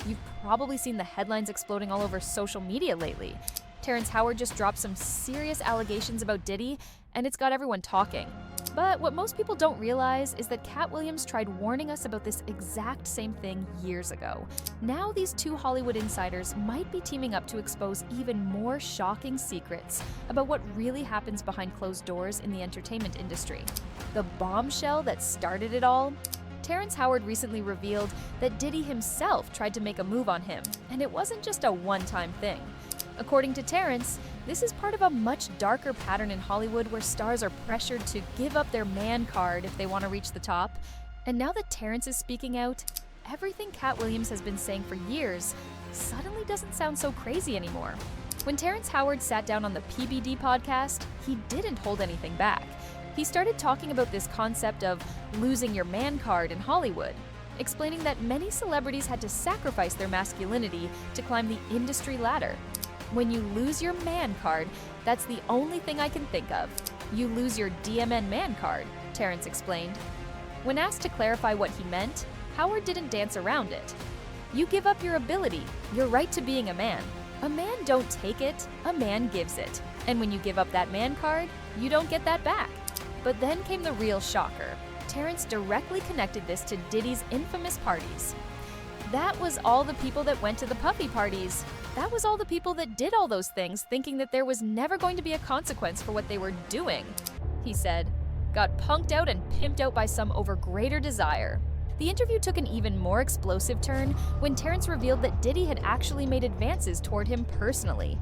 You've probably seen the headlines exploding all over social media lately. Terrence Howard just dropped some serious allegations about Diddy, and it's got everyone talking. But what most people don't realize is that Katt Williams tried warning us about this exact same thing years ago. Now these two Hollywood insiders might be teaming up to expose even more shocking secrets about what really happens behind closed doors in the entertainment industry. The bombshell that started it all? Terrence Howard recently revealed that Diddy himself tried to make a move on him, and it wasn't just a one-time thing. According to Terrence, this is part of a much darker pattern in Hollywood where stars are pressured to give up their man card if they want to reach the top. And now that Terrence is speaking out, everything Katt Williams has been saying for years suddenly doesn't sound so crazy anymore. When Terrence Howard sat down on the PBD podcast, he didn't hold anything back. He started talking about this concept of losing your man card in Hollywood, explaining that many celebrities had to sacrifice their masculinity to climb the industry ladder. When you lose your man card, that's the only thing I can think of. You lose your DMN man card, Terrence explained. When asked to clarify what he meant, Howard didn't dance around it. You give up your ability, your right to being a man. A man don't take it, a man gives it. And when you give up that man card, you don't get that back. But then came the real shocker. Terrence directly connected this to Diddy's infamous parties. That was all the people that went to the puffy parties. That was all the people that did all those things thinking that there was never going to be a consequence for what they were doing. He said, got punked out and pimped out by some over greater desire. The interview took an even more explosive turn when Terrence revealed that Diddy had actually made advances toward him personally.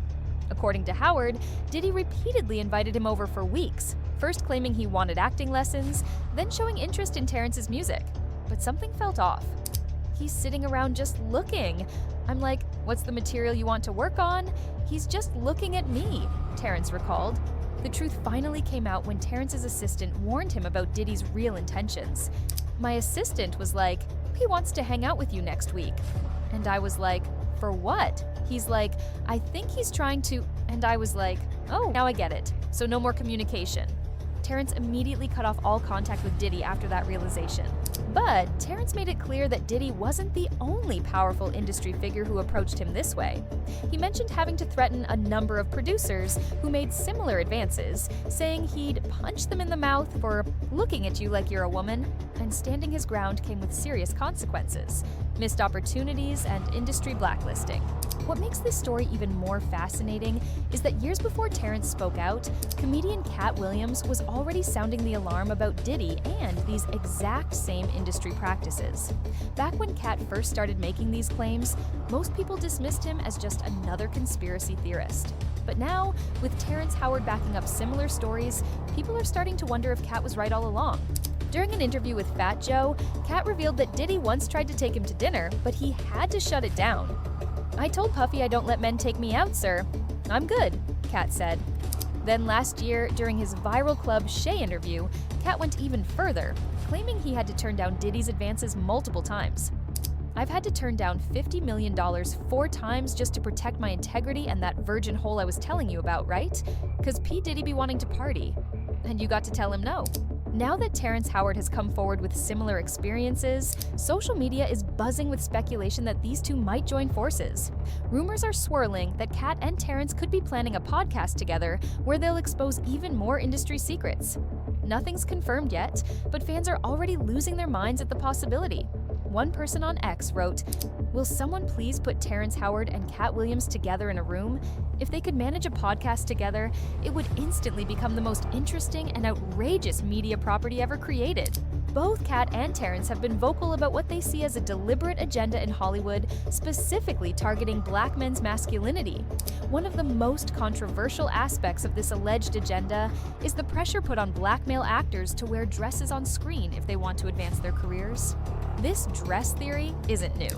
According to Howard, Diddy repeatedly invited him over for weeks, first claiming he wanted acting lessons, then showing interest in Terrence's music. But something felt off. He's sitting around just looking. I'm like, what's the material you want to work on? He's just looking at me, Terrence recalled. The truth finally came out when Terrence's assistant warned him about Diddy's real intentions. My assistant was like, he wants to hang out with you next week. And I was like, for what? He's like, I think he's trying to, and I was like, oh, now I get it. So no more communication. Terrence immediately cut off all contact with Diddy after that realization. But Terrence made it clear that Diddy wasn't the only powerful industry figure who approached him this way. He mentioned having to threaten a number of producers who made similar advances, saying he'd punch them in the mouth for looking at you like you're a woman, and standing his ground came with serious consequences, missed opportunities, and industry blacklisting. What makes this story even more fascinating is that years before Terrence spoke out, comedian Katt Williams was already sounding the alarm about Diddy and these exact same industry practices. Back when Katt first started making these claims, most people dismissed him as just another conspiracy theorist. But now, with Terrence Howard backing up similar stories, people are starting to wonder if Katt was right all along. During an interview with Fat Joe, Katt revealed that Diddy once tried to take him to dinner, but he had to shut it down. I told Puffy I don't let men take me out, sir. I'm good, Katt said. Then last year, during his viral Club Shay interview, Katt went even further, claiming he had to turn down Diddy's advances multiple times. I've had to turn down $50 million 4 times just to protect my integrity and that virgin hole I was telling you about, right? 'Cause P. Diddy be wanting to party. And you got to tell him no. Now that Terrence Howard has come forward with similar experiences, social media is buzzing with speculation that these two might join forces. Rumors are swirling that Katt and Terrence could be planning a podcast together where they'll expose even more industry secrets. Nothing's confirmed yet, but fans are already losing their minds at the possibility. One person on X wrote, "Will someone please put Terrence Howard and Katt Williams together in a room? If they could manage a podcast together, it would instantly become the most interesting and outrageous media property ever created." Both Katt and Terrence have been vocal about what they see as a deliberate agenda in Hollywood, specifically targeting black men's masculinity. One of the most controversial aspects of this alleged agenda is the pressure put on black male actors to wear dresses on screen if they want to advance their careers. This dress theory isn't new.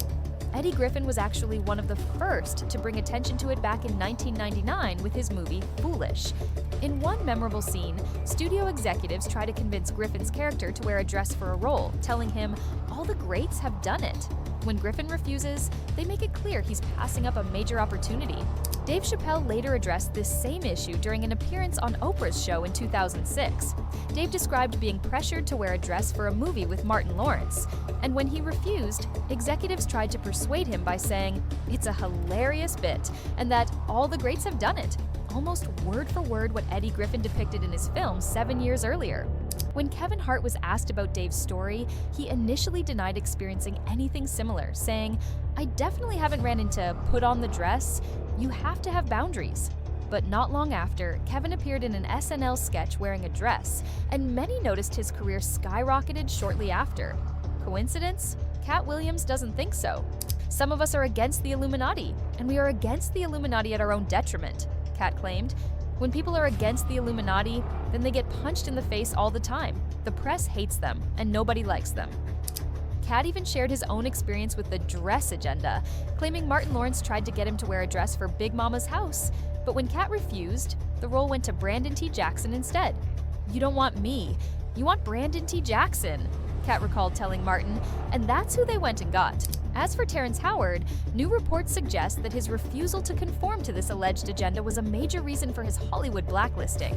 Eddie Griffin was actually one of the first to bring attention to it back in 1999 with his movie Foolish. In one memorable scene, studio executives try to convince Griffin's character to wear a dress for a role, telling him, "All the greats have done it." When Griffin refuses, they make it clear he's passing up a major opportunity. Dave Chappelle later addressed this same issue during an appearance on Oprah's show in 2006. Dave described being pressured to wear a dress for a movie with Martin Lawrence, and when he refused, executives tried to persuade him by saying it's a hilarious bit and that all the greats have done it, almost word for word what Eddie Griffin depicted in his film 7 years earlier. When Kevin Hart was asked about Dave's story, he initially denied experiencing anything similar, saying, "I definitely haven't ran into put on the dress. You have to have boundaries." But not long after, Kevin appeared in an SNL sketch wearing a dress, and many noticed his career skyrocketed shortly after. Coincidence? Katt Williams doesn't think so. "Some of us are against the Illuminati, and we are against the Illuminati at our own detriment," Katt claimed. "When people are against the Illuminati, then they get punched in the face all the time. The press hates them, and nobody likes them." Katt even shared his own experience with the dress agenda, claiming Martin Lawrence tried to get him to wear a dress for Big Mama's house, but when Katt refused, the role went to Brandon T. Jackson instead. "You don't want me, you want Brandon T. Jackson," Katt recalled telling Martin, and that's who they went and got. As for Terrence Howard, new reports suggest that his refusal to conform to this alleged agenda was a major reason for his Hollywood blacklisting.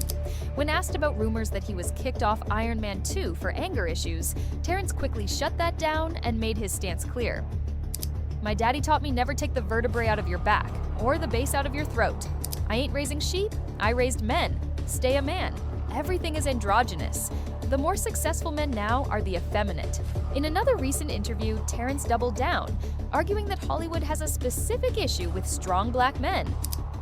When asked about rumors that he was kicked off Iron Man 2 for anger issues, Terrence quickly shut that down and made his stance clear. "My daddy taught me never take the vertebrae out of your back, or the base out of your throat. I ain't raising sheep, I raised men. Stay a man. Everything is androgynous. The more successful men now are the effeminate." In another recent interview, Terrence doubled down, arguing that Hollywood has a specific issue with strong black men.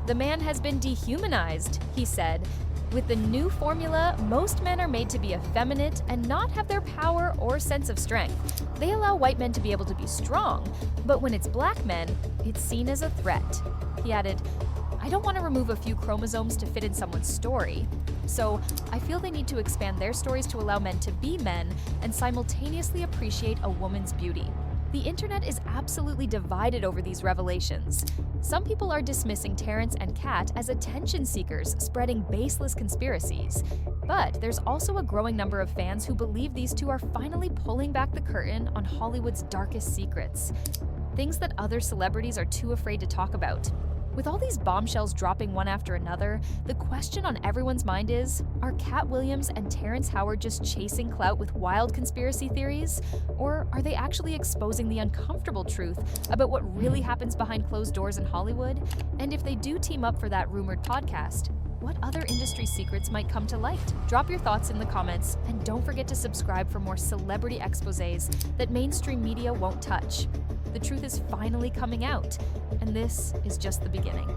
"The man has been dehumanized," he said. "With the new formula, most men are made to be effeminate and not have their power or sense of strength. They allow white men to be able to be strong, but when it's black men, it's seen as a threat." He added, "I don't want to remove a few chromosomes to fit in someone's story. So I feel they need to expand their stories to allow men to be men and simultaneously appreciate a woman's beauty." The internet is absolutely divided over these revelations. Some people are dismissing Terrence and Katt as attention seekers spreading baseless conspiracies. But there's also a growing number of fans who believe these two are finally pulling back the curtain on Hollywood's darkest secrets, things that other celebrities are too afraid to talk about. With all these bombshells dropping one after another, the question on everyone's mind is, are Katt Williams and Terrence Howard just chasing clout with wild conspiracy theories? Or are they actually exposing the uncomfortable truth about what really happens behind closed doors in Hollywood? And if they do team up for that rumored podcast, what other industry secrets might come to light? Drop your thoughts in the comments, and don't forget to subscribe for more celebrity exposés that mainstream media won't touch. The truth is finally coming out, and this is just the beginning.